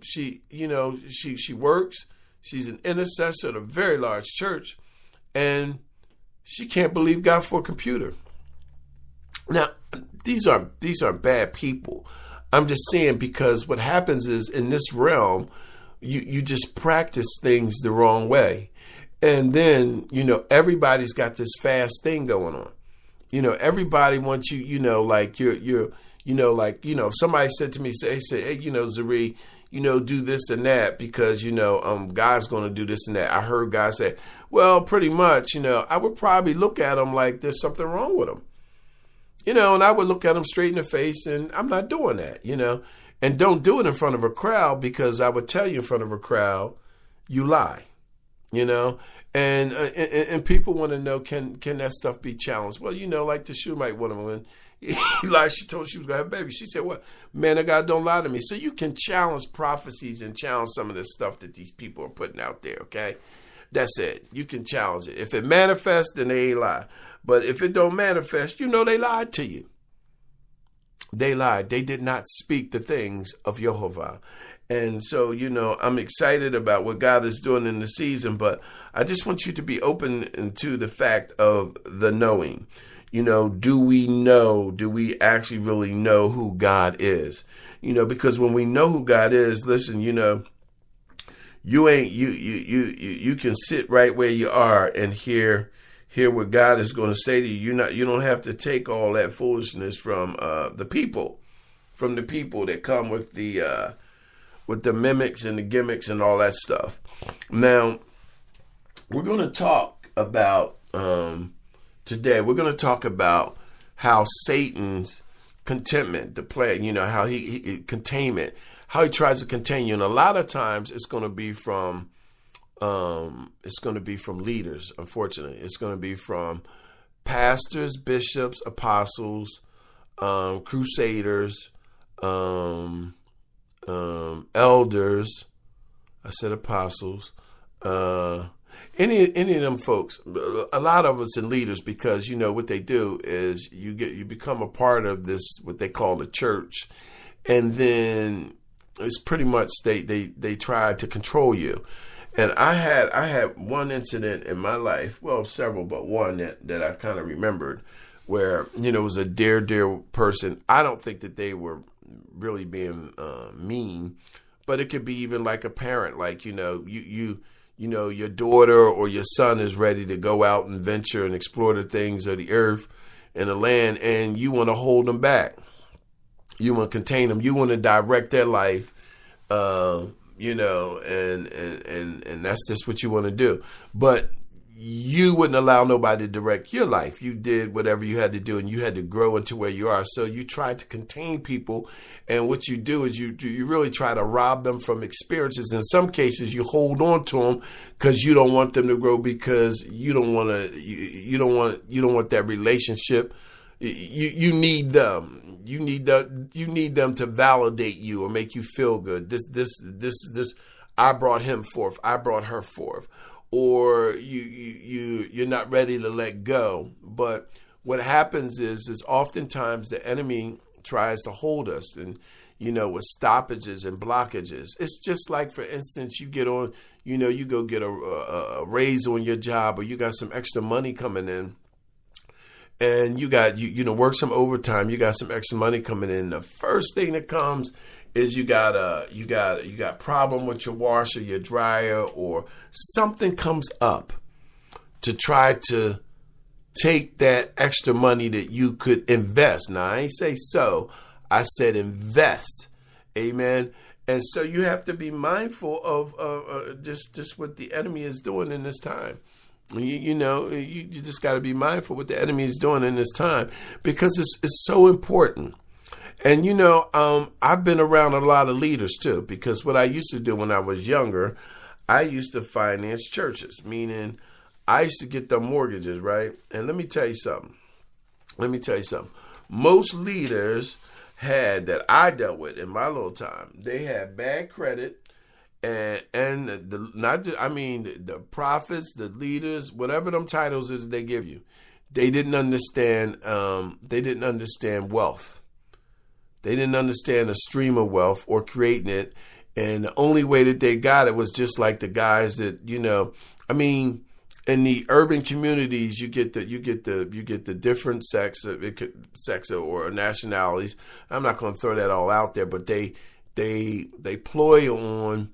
she works. She's an intercessor at a very large church, and she can't believe God for a computer. Now, these aren't bad people. I'm just saying, because what happens is, in this realm, you just practice things the wrong way. And then, everybody's got this fast thing going on. Everybody wants you, if somebody said to me, hey, Zari, do this and that because, God's going to do this and that. I heard God say, well, pretty much, I would probably look at them like there's something wrong with them. And I would look at them straight in the face, and I'm not doing that, and don't do it in front of a crowd, because I would tell you in front of a crowd, you lie, and people want to know, can that stuff be challenged? Well, like the Shunammite woman, when Elisha told her she was going to have a baby, she said, what? Man of God, don't lie to me. So you can challenge prophecies and challenge some of the stuff that these people are putting out there, okay? That's it. You can challenge it. If it manifests, then they ain't lie. But if it don't manifest, they lied to you. They lied. They did not speak the things of Jehovah. And so, I'm excited about what God is doing in the season, but I just want you to be open to the fact of the knowing. Do we know? Do we actually really know who God is? Because when we know who God is, listen, you can sit right where you are and hear what God is going to say to you. You don't have to take all that foolishness from the people that come with the mimics and the gimmicks and all that stuff. Now, we're going to talk about today. We're going to talk about how Satan's contentment, the plan, how he containment, how he tries to contain you, and a lot of times it's going to be from leaders. Unfortunately, it's going to be from pastors, bishops, apostles, crusaders, elders. I said apostles. Any of them folks. A lot of us in leaders, because what they do is you become a part of this, what they call the church, and then it's pretty much they try to control you. And I had one incident in my life, well, several, but one that I kind of remembered, where it was a dear person. I don't think that they were really being mean, but it could be even like a parent, like your daughter or your son is ready to go out and venture and explore the things of the earth and the land, and you want to hold them back. You want to contain them. You want to direct their life, and that's just what you want to do. But you wouldn't allow nobody to direct your life. You did whatever you had to do, and you had to grow into where you are. So you try to contain people, and what you do is you really try to rob them from experiences. In some cases, you hold on to them because you don't want them to grow, because you don't want that relationship. You need them. You need them to validate you or make you feel good. This. I brought him forth. I brought her forth. Or you're not ready to let go. But what happens is oftentimes the enemy tries to hold us, and with stoppages and blockages. It's just like, for instance, you get on, you go get a raise on your job, or you got some extra money coming in, and you got work some overtime. You got some extra money coming in. The first thing that comes is you got problem with your washer, your dryer, or something comes up to try to take that extra money that you could invest. Now, I ain't say so. I said invest. Amen. And so you have to be mindful of just what the enemy is doing in this time. You just got to be mindful what the enemy is doing in this time, because it's so important. And, I've been around a lot of leaders, too, because what I used to do when I was younger, I used to finance churches, meaning I used to get them mortgages, right? And let me tell you something. Most leaders that I dealt with in my little time, they had bad credit. And the prophets, the leaders, whatever them titles is they give you, they didn't understand. They didn't understand wealth. They didn't understand a stream of wealth or creating it. And the only way that they got it was just like the guys that, in the urban communities, you get the different sex or nationalities. I'm not going to throw that all out there, but they ploy on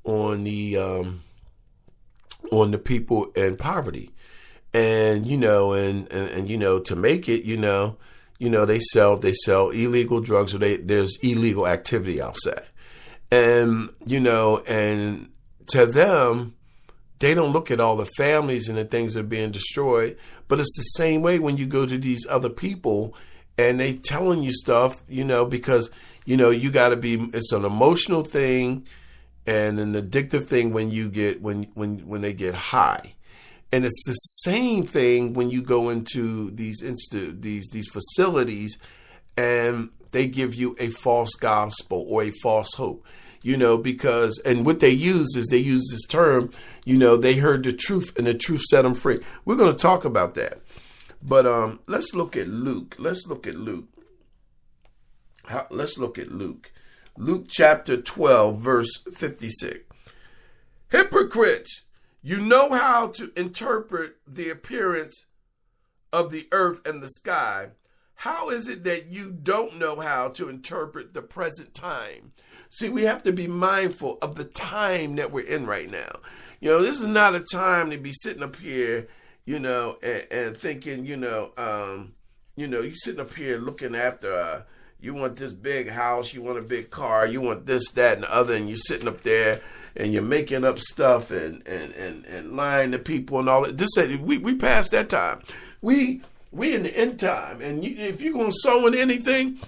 the people in poverty, and to make it, they sell illegal drugs, or there's illegal activity, I'll say, and and to them, they don't look at all the families and the things that are being destroyed. But it's the same way when you go to these other people and they telling you stuff, because, you got to be, it's an emotional thing and an addictive thing when you get, when they get high. And it's the same thing when you go into these facilities and they give you a false gospel or a false hope. Because, and what they use this term, they heard the truth and the truth set them free. We're going to talk about that. But let's look at Luke. Luke chapter 12, verse 56. Hypocrites, you know how to interpret the appearance of the earth and the sky. How is it that you don't know how to interpret the present time? See, we have to be mindful of the time that we're in right now. This is not a time to be sitting up here, and thinking, you're sitting up here looking after, you want this big house, you want a big car, you want this, that, and the other, and you're sitting up there and you're making up stuff and lying to people and all that. We passed that time. We in the end time, and if you're going to sow in anything,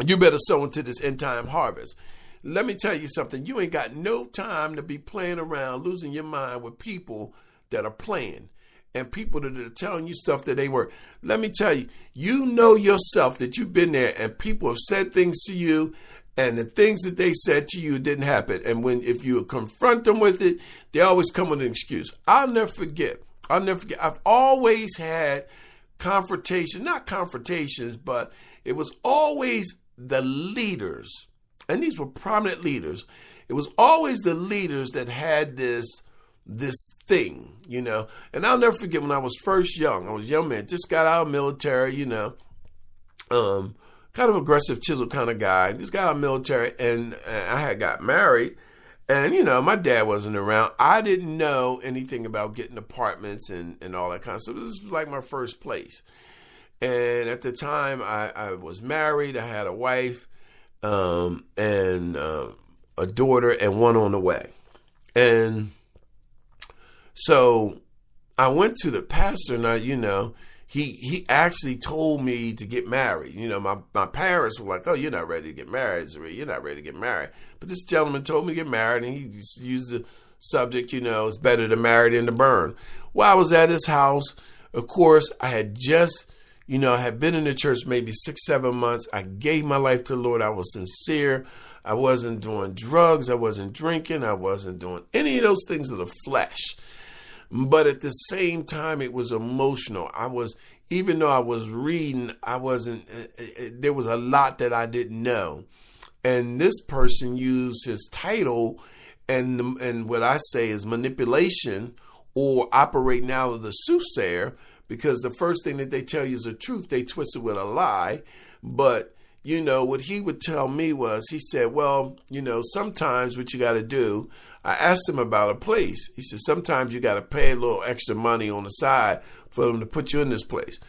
you better sow into this end time harvest. Let me tell you something. You ain't got no time to be playing around, losing your mind with people that are playing and people that are telling you stuff that ain't work. Let me tell you, yourself that you've been there and people have said things to you and the things that they said to you didn't happen. And if you confront them with it, they always come with an excuse. I'll never forget. I've always had not confrontations, but it was always the leaders, and these were prominent leaders. It was always the leaders that had this thing, and I'll never forget when I was first young. I was a young man, just got out of the military, kind of aggressive, chiseled kind of guy. Just got out of the military, and I had got married, and my dad wasn't around. I didn't know anything about getting apartments and all that kind of stuff. This was like my first place. And at the time, I was married. I had a wife and a daughter and one on the way. And so I went to the pastor, and he actually told me to get married. My parents were like, "Oh, you're not ready to get married, Zuri. You're not ready to get married." But this gentleman told me to get married, and he used the subject, it's better to marry than to burn. While I was at his house, of course, I had just, I had been in the church maybe 6-7 months. I gave my life to the Lord. I was sincere. I wasn't doing drugs. I wasn't drinking. I wasn't doing any of those things of the flesh. But at the same time, it was emotional. Even though I was reading, there was a lot that I didn't know. And this person used his title and what I say is manipulation or operating out of the soothsayer, because the first thing that they tell you is the truth, they twist it with a lie. But, what he would tell me was, he said, well, sometimes what you got to do, I asked him about a place. He said, sometimes you got to pay a little extra money on the side for them to put you in this place.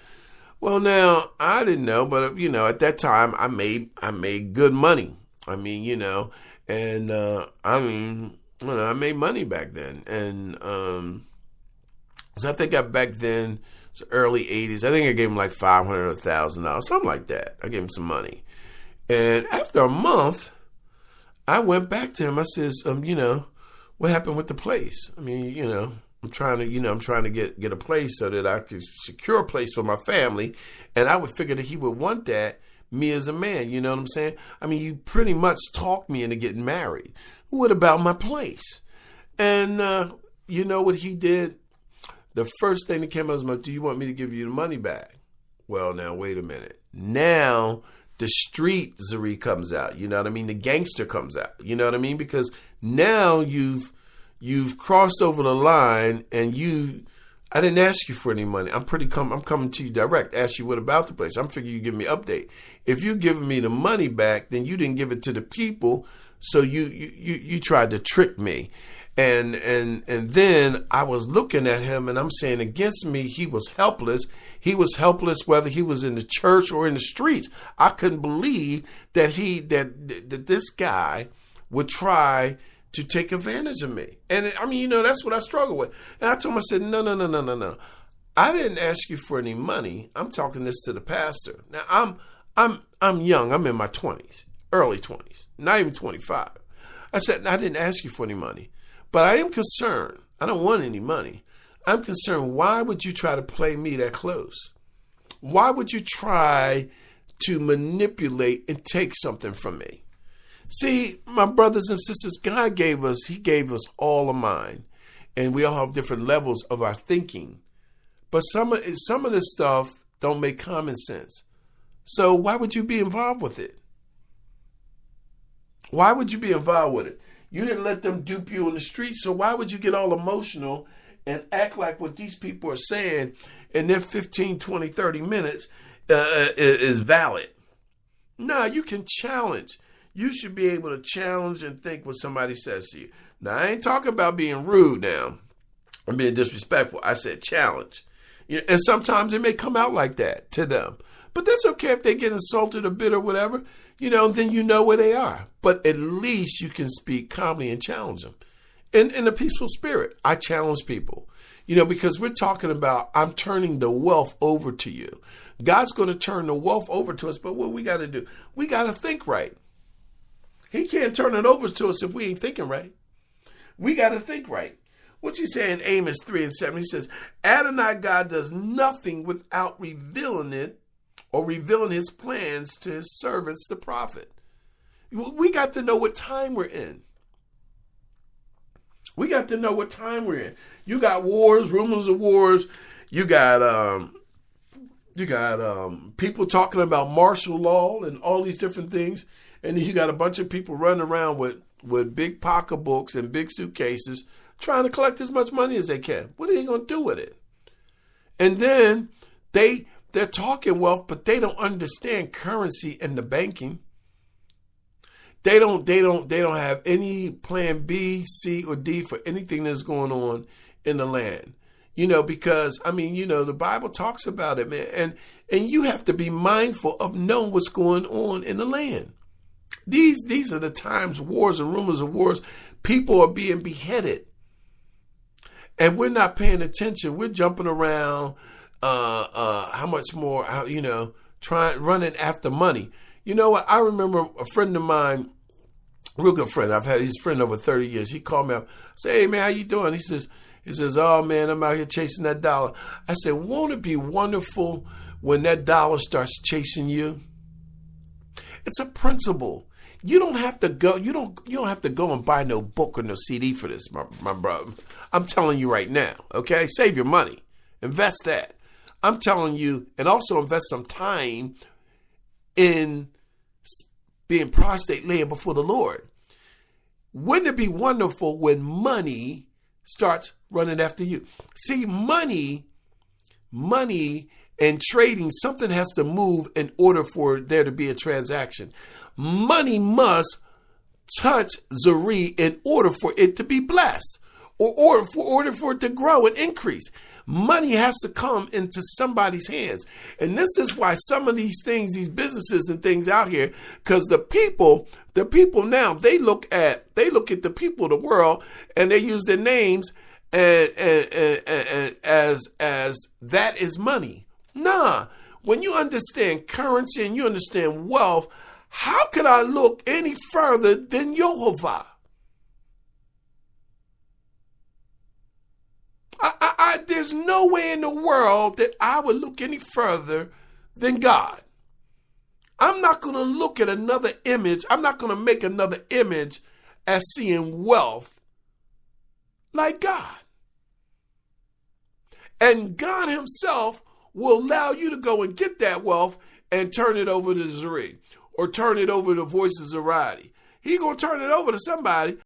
Well, now, I didn't know, but, at that time, I made good money. I made money back then. And so I think back then, it's early 80s. I think I gave him like $500 or $1,000, something like that. I gave him some money. And after a month, I went back to him. I says, what happened with the place? I'm trying to get a place so that I could secure a place for my family. And I would figure that he would want that, me as a man. You know what I'm saying? You pretty much talked me into getting married. What about my place? And you know what he did? The first thing that came out was, do you want me to give you the money back? Well, now, wait a minute. Now, the street Zuri comes out. You know what I mean? The gangster comes out. You know what I mean? Because now you've crossed over the line, and I didn't ask you for any money. I'm coming to you direct. Ask you what about the place. I'm figuring you give me an update. If you're giving me the money back, then you didn't give it to the people. So you tried to trick me. And then I was looking at him, and I'm saying, against me, he was helpless. He was helpless whether he was in the church or in the streets. I couldn't believe that this guy would try to take advantage of me. And I mean, that's what I struggle with. And I told him, I said, no. I didn't ask you for any money. I'm talking this to the pastor. Now I'm young. I'm in my 20s, early 20s, not even 25. I said, I didn't ask you for any money, but I am concerned. I don't want any money. I'm concerned. Why would you try to play me that close? Why would you try to manipulate and take something from me? See, my brothers and sisters, God gave us all a mind, and we all have different levels of our thinking. But some of this stuff don't make common sense. So why would you be involved with it? Why would you be involved with it? You didn't let them dupe you on the street, so why would you get all emotional and act like what these people are saying in their 15, 20, 30 minutes is valid? No, you can challenge. You should be able to challenge and think what somebody says to you. Now, I ain't talking about being rude now. I'm being disrespectful. I said challenge. And sometimes it may come out like that to them. But that's okay if they get insulted a bit or whatever. Then you know where they are. But at least you can speak calmly and challenge them. In a peaceful spirit, I challenge people. Because we're talking about, I'm turning the wealth over to you. God's going to turn the wealth over to us. But what we got to do? We got to think right. He can't turn it over to us if we ain't thinking right. We got to think right. What's he saying in Amos 3:7? He says, Adonai God does nothing without revealing it or revealing his plans to his servants, the prophet. We got to know what time we're in. We got to know what time we're in. You got wars, rumors of wars. You got people talking about martial law and all these different things. And then you got a bunch of people running around with big pocketbooks and big suitcases trying to collect as much money as they can. What are they going to do with it? And then they're talking wealth, but they don't understand currency and the banking. They don't have any plan B, C, or D for anything that's going on in the land. Because the Bible talks about it, man. And you have to be mindful of knowing what's going on in the land. These are the times, wars and rumors of wars. People are being beheaded. And we're not paying attention. We're jumping around. How much more, running after money. You know what? I remember a friend of mine, a real good friend. I've had his friend over 30 years. He called me up. I said, hey, man, how you doing? He says, oh, man, I'm out here chasing that dollar. I said, won't it be wonderful when that dollar starts chasing you? It's a principle. You don't have to go. You don't have to go and buy no book or no CD for this, my brother. I'm telling you right now. Okay, save your money, invest that. I'm telling you, and also invest some time in being prostrate, laying before the Lord. Wouldn't it be wonderful when money starts running after you? See, money and trading, something has to move in order for there to be a transaction. Money must touch Zuri in order for it to be blessed, or for it to grow and increase. Money has to come into somebody's hands. And this is why some of these things, these businesses and things out here, because the people now, they look at the people of the world and they use their names as that is money. Nah, when you understand currency and you understand wealth, how could I look any further than Jehovah? There's no way in the world that I would look any further than God. I'm not going to look at another image. I'm not going to make another image as seeing wealth like God. And God himself will allow you to go and get that wealth and turn it over to Zuri or turn it over to Voices of Roddy. He going to turn it over to somebody,